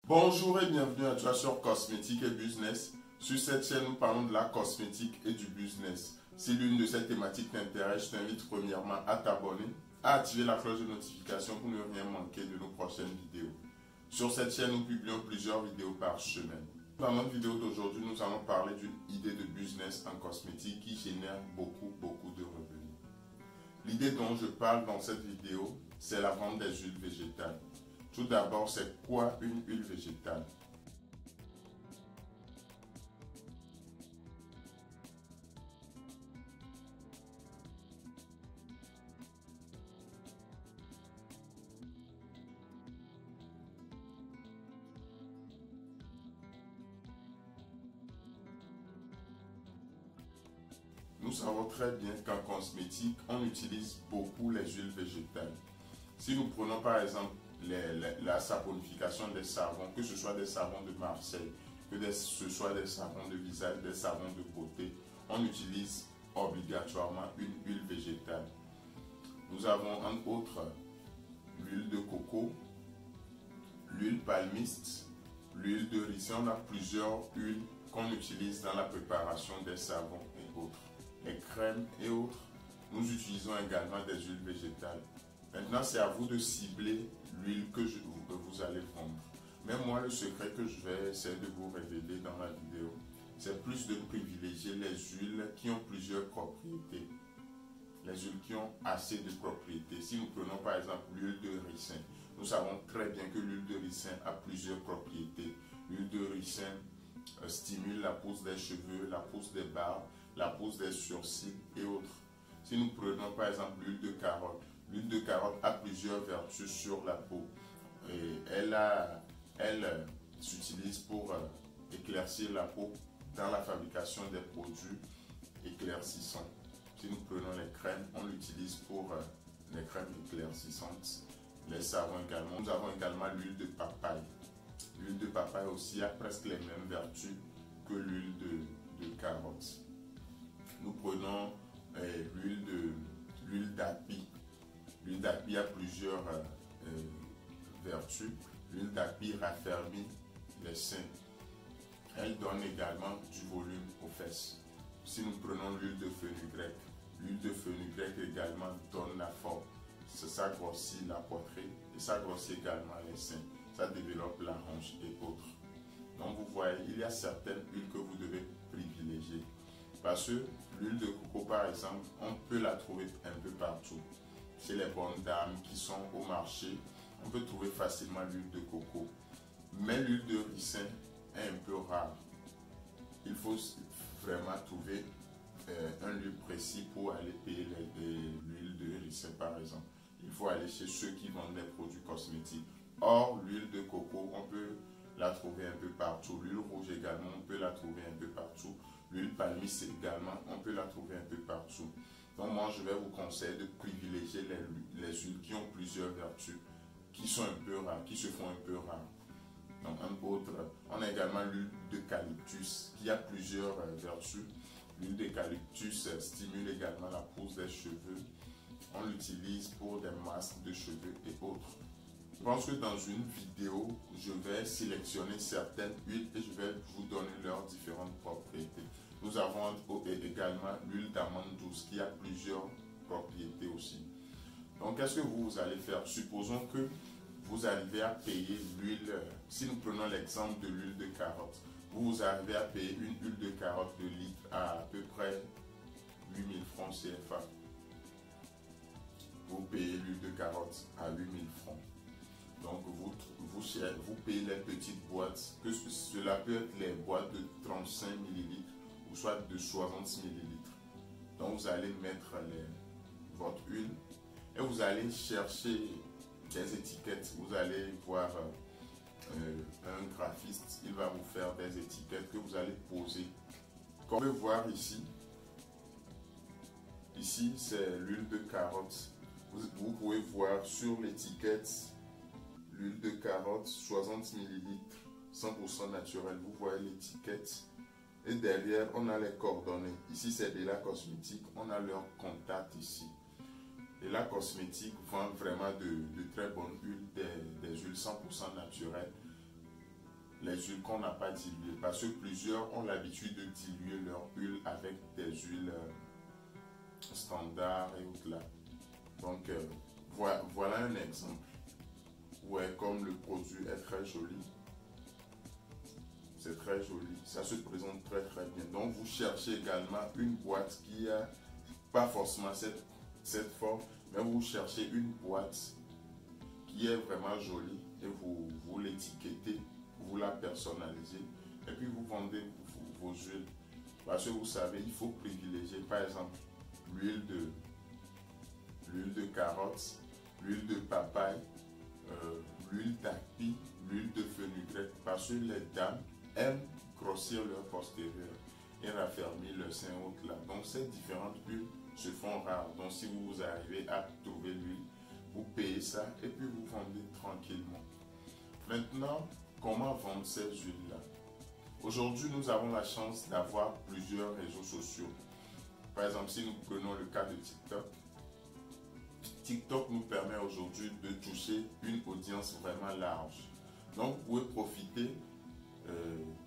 Bonjour et bienvenue à toi sur Cosmétique et Business. Sur cette chaîne, nous parlons de la cosmétique et du business. Si l'une de ces thématiques t'intéresse, je t'invite premièrement à t'abonner, à activer la cloche de notification pour ne rien manquer de nos prochaines vidéos. Sur cette chaîne, nous publions plusieurs vidéos par semaine. Dans notre vidéo d'aujourd'hui, nous allons parler d'une idée de business en cosmétique qui génère beaucoup de revenus. L'idée dont je parle dans cette vidéo, c'est la vente des huiles végétales. Tout d'abord, c'est quoi une huile végétale? Nous savons très bien qu'en cosmétique, on utilise beaucoup les huiles végétales. Si nous prenons par exemple la saponification des savons, que ce soit des savons de Marseille, ce soit des savons de visage, des savons de beauté, on utilise obligatoirement une huile végétale. Nous avons entre autres l'huile de coco, l'huile palmiste, l'huile de ricin. On a plusieurs huiles qu'on utilise dans la préparation des savons et autres. Les crèmes et autres, nous utilisons également des huiles végétales. Maintenant, c'est à vous de cibler l'huile que vous allez vendre. Mais moi, le secret que je vais essayer de vous révéler dans la vidéo, c'est plus de privilégier les huiles qui ont plusieurs propriétés. Les huiles qui ont assez de propriétés. Si nous prenons par exemple l'huile de ricin, nous savons très bien que l'huile de ricin a plusieurs propriétés. L'huile de ricin stimule la pousse des cheveux, la pousse des barbes, la pousse des sourcils et autres. Si nous prenons par exemple l'huile de carotte a plusieurs vertus sur la peau. Et elle s'utilise pour éclaircir la peau dans la fabrication des produits éclaircissants. Si nous prenons les crèmes, on l'utilise pour les crèmes éclaircissantes, les savons également. Nous avons également l'huile de papaye. L'huile de papaye aussi a presque les mêmes vertus que l'huile de carotte. Nous prenons l'huile d'api. L'huile d'api a plusieurs vertus. L'huile d'api raffermit les seins. Elle donne également du volume aux fesses. Si nous prenons l'huile de fenugrec également donne la forme. Ça grossit la poitrine et ça grossit également les seins. Ça développe la hanche et autres. Donc vous voyez, il y a certaines huiles que vous devez privilégier. Parce que l'huile de coco par exemple, on peut la trouver un peu partout. Chez les bonnes dames qui sont au marché, on peut trouver facilement l'huile de coco. Mais l'huile de ricin est un peu rare. Il faut vraiment trouver un lieu précis pour aller payer l'huile de ricin par exemple. Il faut aller chez ceux qui vendent des produits cosmétiques. Or, l'huile de coco, on peut la trouver un peu partout. L'huile rouge également, on peut la trouver un peu partout. L'huile palmiste également, on peut la trouver un peu partout. Donc moi, je vais vous conseiller de privilégier les huiles qui ont plusieurs vertus, qui sont un peu rares, qui se font un peu rares. Donc on a également l'huile d'eucalyptus qui a plusieurs vertus. L'huile d'eucalyptus stimule également la pousse des cheveux. On l'utilise pour des masques de cheveux et autres. Je pense que dans une vidéo, je vais sélectionner certaines huiles et je vais vous donner leurs différentes propriétés. Nous avons également l'huile d'amande douce qui a plusieurs propriétés aussi. Donc, qu'est-ce que vous allez faire? Supposons que vous arrivez à payer l'huile, si nous prenons l'exemple de l'huile de carotte, vous arrivez à payer une huile de carotte de litre à peu près 8000 francs CFA. Vous payez l'huile de carotte à 8000 francs. Donc vous payez les petites boîtes, que cela peut être les boîtes de 35 ml ou soit de 60 ml. Donc vous allez mettre votre huile et vous allez chercher des étiquettes. Vous allez voir un graphiste, il va vous faire des étiquettes que vous allez poser. Comme on peut voir ici c'est l'huile de carotte. Vous pouvez voir sur l'étiquette l'huile de carotte 60 ml 100% naturel. Vous voyez l'étiquette et derrière on a les coordonnées. Ici c'est de la cosmétique, on a leur contact ici. Et la cosmétique vend vraiment de très bonnes huiles, des huiles 100% naturelles huiles qu'on n'a pas diluées. Parce que plusieurs ont l'habitude de diluer leur huile avec des huiles standards et autres là. Donc, voilà un exemple. Ouais, comme le produit est très joli. C'est très joli. Ça se présente très très bien. Donc, vous cherchez également une boîte qui a pas forcément cette forme, mais vous cherchez une boîte qui est vraiment jolie et vous l'étiquetez, vous la personnalisez et puis vous vendez vos huiles. Parce que vous savez, il faut privilégier par exemple l'huile de carotte, l'huile de papaye, l'huile d'api, l'huile de fenugrec, parce que les dames aiment grossir leur postérieur et raffermir le sein haut là. Donc ces différentes huiles se font rares. Donc si vous arrivez à trouver l'huile, vous payez ça et puis vous vendez tranquillement. Maintenant, comment vendre ces huiles-là? Aujourd'hui, nous avons la chance d'avoir plusieurs réseaux sociaux. Par exemple, si nous prenons le cas de TikTok, TikTok nous permet aujourd'hui de toucher une audience vraiment large. Donc, vous pouvez profiter,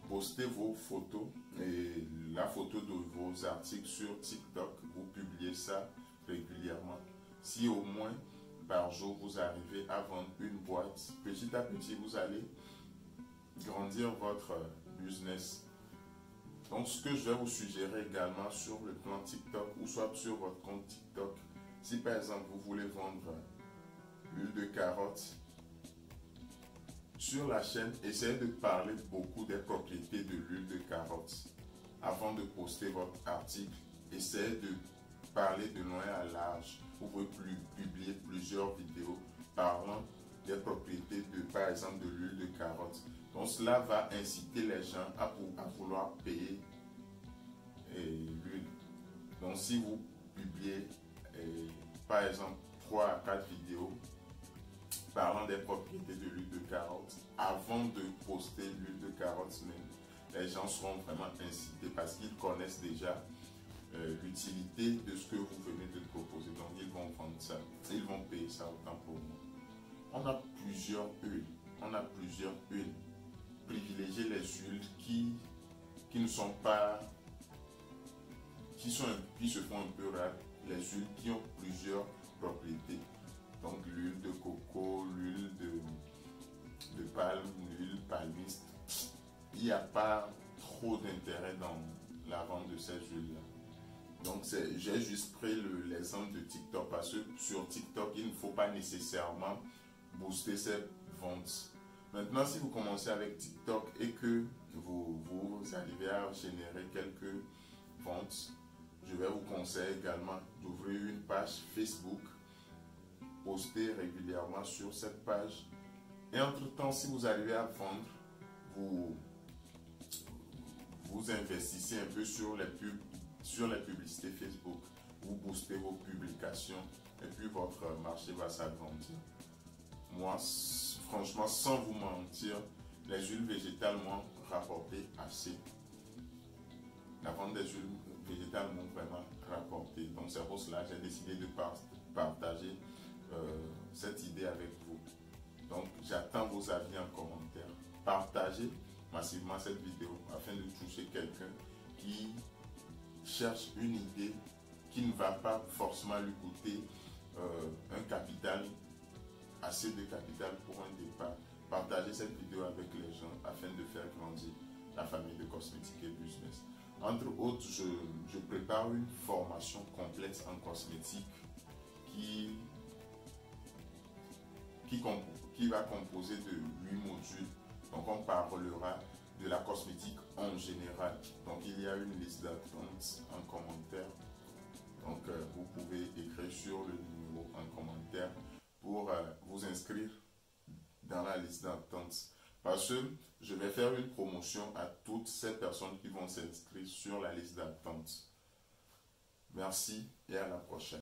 poster vos photos et la photo de vos articles sur TikTok. Vous publiez ça régulièrement. Si au moins par jour vous arrivez à vendre une boîte, petit à petit vous allez grandir votre business. Donc, ce que je vais vous suggérer également sur le plan TikTok ou soit sur votre compte TikTok, si par exemple vous voulez vendre l'huile de carotte, sur la chaîne, essayez de parler beaucoup des propriétés de l'huile de carotte. Avant de poster votre article, essayez de parler de loin à large. Vous pouvez publier plusieurs vidéos parlant des propriétés de, par exemple, de l'huile de carotte. Donc cela va inciter les gens à vouloir payer l'huile. Donc si vous publiez par exemple 3 à 4 vidéos parlant des propriétés de l'huile de carotte, avant de poster l'huile de carotte même, les gens seront vraiment incités parce qu'ils connaissent déjà l'utilité de ce que vous venez de proposer. Donc ils vont vendre ça, ils vont payer ça autant pour nous. On a plusieurs huiles, Privilégiez les huiles qui ne sont pas, qui se font un peu rares, les huiles qui ont plusieurs propriétés. Donc l'huile de coco, l'huile de palme, l'huile palmiste. Il n'y a pas trop d'intérêt dans la vente de ces huiles-là. Donc j'ai juste pris l'exemple de TikTok parce que sur TikTok, il ne faut pas nécessairement booster ses ventes. Maintenant, si vous commencez avec TikTok et que vous arrivez à générer quelques ventes, je vais vous conseiller également d'ouvrir une page Facebook, poster régulièrement sur cette page. Et entre-temps, si vous arrivez à vendre, vous investissez un peu sur les publicités Facebook. Vous boostez vos publications et puis votre marché va s'agrandir. Moi, franchement, sans vous mentir, les huiles végétales m'ont rapporté assez. La vente des huiles végétales m'ont vraiment rapporté. Donc c'est pour cela que j'ai décidé de partager cette idée avec vous. Donc j'attends vos avis en commentaire. Partagez massivement cette vidéo afin de toucher quelqu'un qui cherche une idée qui ne va pas forcément lui coûter un capital, assez de capital pour un départ. Partagez cette vidéo avec les gens afin de faire grandir la famille de Cosmétique et Business. Entre autres, je prépare une formation complète en cosmétique qui va composer de 8 modules. Donc on parlera de la cosmétique en général. Donc il y a une liste d'attente en commentaire. Donc vous pouvez écrire sur le numéro en commentaire pour vous inscrire dans la liste d'attente. Parce que je vais faire une promotion à toutes ces personnes qui vont s'inscrire sur la liste d'attente. Merci et à la prochaine.